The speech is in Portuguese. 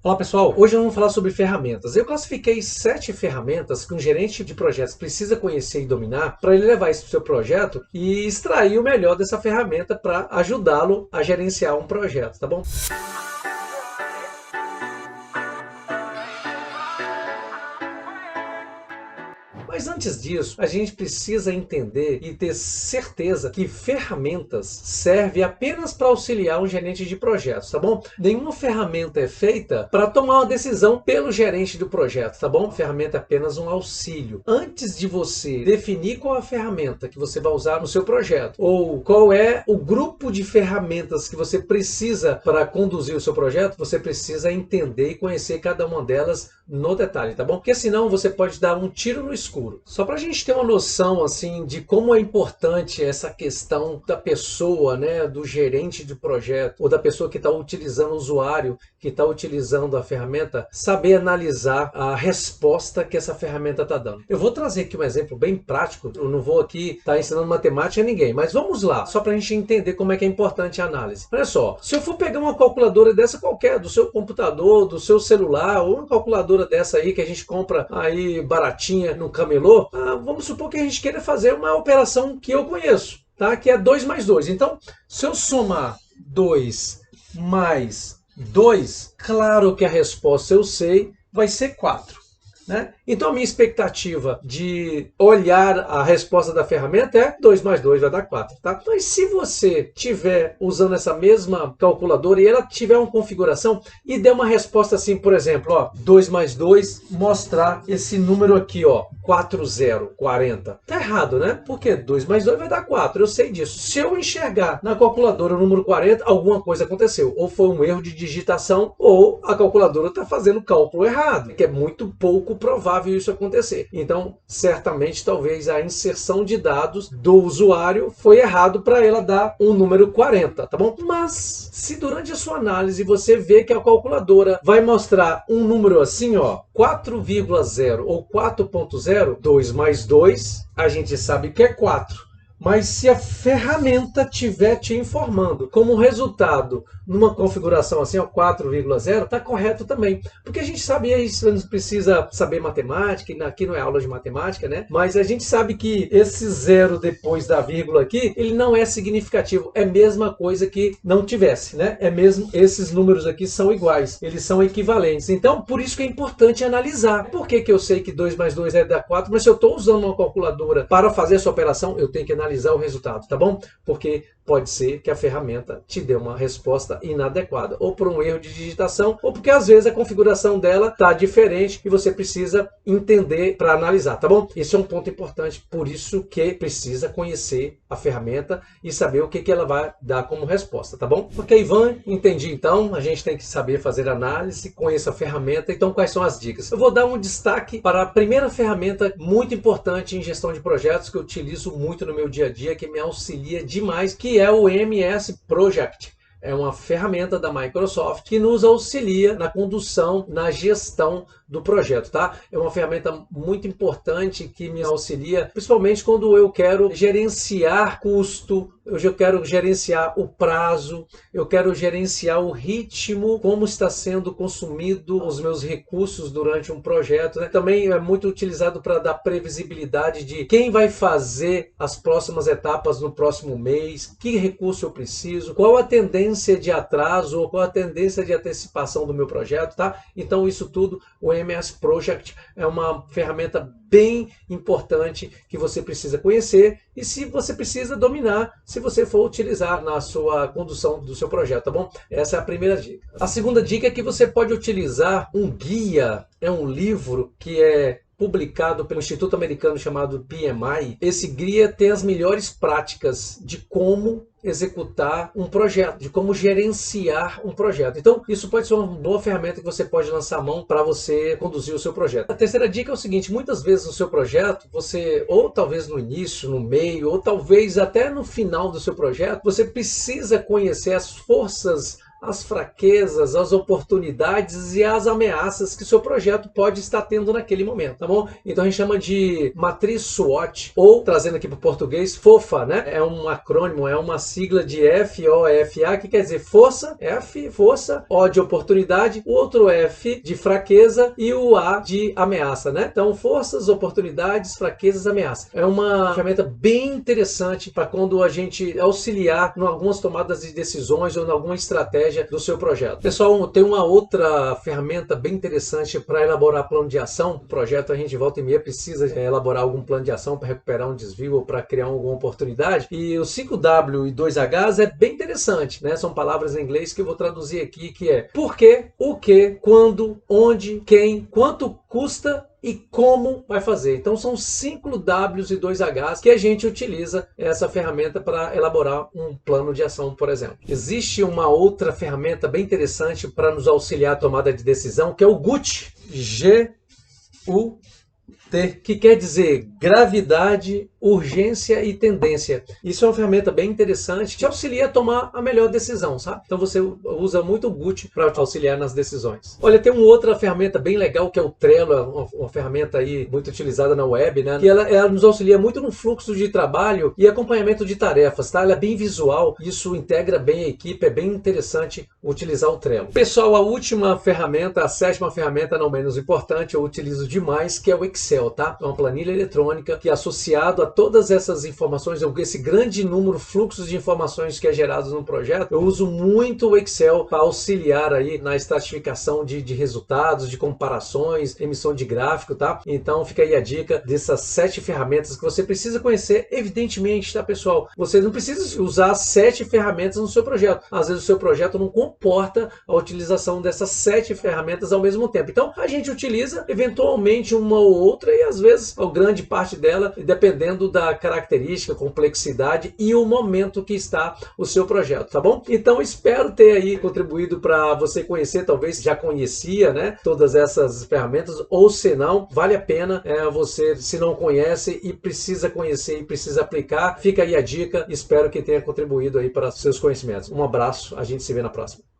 Olá pessoal, hoje nós vamos falar sobre ferramentas. Eu classifiquei 7 ferramentas que um gerente de projetos precisa conhecer e dominar para ele levar isso para o seu projeto e extrair o melhor dessa ferramenta para ajudá-lo a gerenciar um projeto, tá bom? Mas antes disso, a gente precisa entender e ter certeza que ferramentas servem apenas para auxiliar um gerente de projetos, tá bom? Nenhuma ferramenta é feita para tomar uma decisão pelo gerente do projeto, tá bom? A ferramenta é apenas um auxílio. Antes de você definir qual é a ferramenta que você vai usar no seu projeto, ou qual é o grupo de ferramentas que você precisa para conduzir o seu projeto, você precisa entender e conhecer cada uma delas no detalhe, tá bom? Porque senão você pode dar um tiro no escuro. Só para a gente ter uma noção assim de como é importante essa questão da pessoa, né, do gerente de projeto ou da pessoa que está utilizando o usuário, que está utilizando a ferramenta, saber analisar a resposta que essa ferramenta está dando. Eu vou trazer aqui um exemplo bem prático. Eu não vou aqui estar ensinando matemática a ninguém, mas vamos lá, só para a gente entender como é que é importante a análise. Olha só, se eu for pegar uma calculadora dessa qualquer, do seu computador, do seu celular, ou uma calculadora dessa aí que a gente compra aí baratinha no camelô, vamos supor que a gente queira fazer uma operação que eu conheço, tá? Que é 2 mais 2. Então, se eu somar 2 mais 2, claro que a resposta eu sei, vai ser 4. Né? Então a minha expectativa de olhar a resposta da ferramenta é 2 mais 2 vai dar 4. Tá? Mas se você estiver usando essa mesma calculadora e ela tiver uma configuração e der uma resposta assim, por exemplo, ó, 2 mais 2, mostrar esse número aqui, ó, 40. Tá errado, né? Porque 2 mais 2 vai dar 4, eu sei disso. Se eu enxergar na calculadora o número 40, alguma coisa aconteceu. Ou foi um erro de digitação, ou a calculadora está fazendo o cálculo errado, que é muito pouco provável isso acontecer. Então, certamente, talvez a inserção de dados do usuário foi errado para ela dar um número 40, tá bom? Mas, se durante a sua análise você vê que a calculadora vai mostrar um número assim, ó, 4,0 ou 4,0, 2 mais 2, a gente sabe que é 4. Mas se a ferramenta estiver te informando como resultado numa configuração assim, ó, 4,0, está correto também. Porque a gente sabe, isso não precisa saber matemática, aqui não é aula de matemática, né? Mas a gente sabe que esse zero depois da vírgula aqui, ele não é significativo. É a mesma coisa que não tivesse, né? É mesmo, esses números aqui são iguais, eles são equivalentes. Então, por isso que é importante analisar. Por que eu sei que 2 mais 2 é dar 4, mas se eu estou usando uma calculadora para fazer essa operação, eu tenho que analisar o resultado, tá bom? Porque pode ser que a ferramenta te dê uma resposta inadequada, ou por um erro de digitação, ou porque às vezes a configuração dela está diferente e você precisa entender para analisar, tá bom? Esse é um ponto importante, por isso que precisa conhecer a ferramenta e saber o que ela vai dar como resposta, tá bom? Ok, Ivan, entendi então, a gente tem que saber fazer análise, conheça a ferramenta, então quais são as dicas? Eu vou dar um destaque para a primeira ferramenta muito importante em gestão de projetos que eu utilizo muito no meu dia a dia, que me auxilia demais, que é o MS Project. É uma ferramenta da Microsoft que nos auxilia na condução, na gestão do projeto, tá? É uma ferramenta muito importante que me auxilia, principalmente quando eu quero gerenciar custo, eu quero gerenciar o prazo, eu quero gerenciar o ritmo, como está sendo consumido os meus recursos durante um projeto, né? Também é muito utilizado para dar previsibilidade de quem vai fazer as próximas etapas no próximo mês, que recurso eu preciso, qual a tendência de atraso ou qual a tendência de antecipação do meu projeto, tá? Então isso tudo, o MS Project é uma ferramenta bem importante que você precisa conhecer e se você precisa dominar, se você for utilizar na sua condução do seu projeto, tá bom? Essa é a primeira dica. A segunda dica é que você pode utilizar um guia, é um livro que é publicado pelo Instituto Americano chamado PMI. Esse guia tem as melhores práticas de como executar um projeto, de como gerenciar um projeto. Então, isso pode ser uma boa ferramenta que você pode lançar a mão para você conduzir o seu projeto. A terceira dica é o seguinte, muitas vezes no seu projeto, você, ou talvez no início, no meio, ou talvez até no final do seu projeto, você precisa conhecer as forças as fraquezas, as oportunidades e as ameaças que o seu projeto pode estar tendo naquele momento, tá bom? Então a gente chama de matriz SWOT, ou trazendo aqui para o português, FOFA, né? É um acrônimo, é uma sigla de FOFA, que quer dizer força, F, força, O de oportunidade, o outro F de fraqueza e o A de ameaça, né? Então, forças, oportunidades, fraquezas, ameaças. É uma ferramenta bem interessante para quando a gente auxiliar em algumas tomadas de decisões ou em alguma estratégia do seu projeto. Pessoal, tem uma outra ferramenta bem interessante para elaborar plano de ação. O projeto, a gente volta e meia precisa elaborar algum plano de ação para recuperar um desvio ou para criar alguma oportunidade. E o 5W e 2Hs é bem interessante, né? São palavras em inglês que eu vou traduzir aqui, que é por quê, o que, quando, onde, quem, quanto custa e como vai fazer. Então são 5 Ws e 2 Hs que a gente utiliza essa ferramenta para elaborar um plano de ação, por exemplo. Existe uma outra ferramenta bem interessante para nos auxiliar a tomada de decisão, que é o GUT, G-U-T, que quer dizer gravidade, urgência e tendência. Isso é uma ferramenta bem interessante que te auxilia a tomar a melhor decisão, sabe? Então você usa muito o GUT para te auxiliar nas decisões. Olha, tem uma outra ferramenta bem legal que é o Trello, uma ferramenta aí muito utilizada na web, né? Que ela nos auxilia muito no fluxo de trabalho e acompanhamento de tarefas, tá? Ela é bem visual, isso integra bem a equipe, é bem interessante utilizar o Trello. Pessoal, a última ferramenta, a 7ª ferramenta, não menos importante, eu utilizo demais, que é o Excel, tá? É uma planilha eletrônica que é associado a todas essas informações, esse grande número, fluxos de informações que é gerado no projeto, eu uso muito o Excel para auxiliar aí na estratificação de resultados, de comparações, emissão de gráfico, tá? Então fica aí a dica dessas 7 ferramentas que você precisa conhecer, evidentemente, tá, pessoal? Você não precisa usar 7 ferramentas no seu projeto. Às vezes o seu projeto não comporta a utilização dessas 7 ferramentas ao mesmo tempo. Então a gente utiliza eventualmente uma ou outra e às vezes a grande parte dela, dependendo da característica, complexidade e o momento que está o seu projeto, tá bom? Então espero ter aí contribuído para você conhecer, talvez já conhecia, né, todas essas ferramentas, ou se não, vale a pena você, se não conhece e precisa conhecer e precisa aplicar, fica aí a dica, espero que tenha contribuído aí para os seus conhecimentos. Um abraço, a gente se vê na próxima.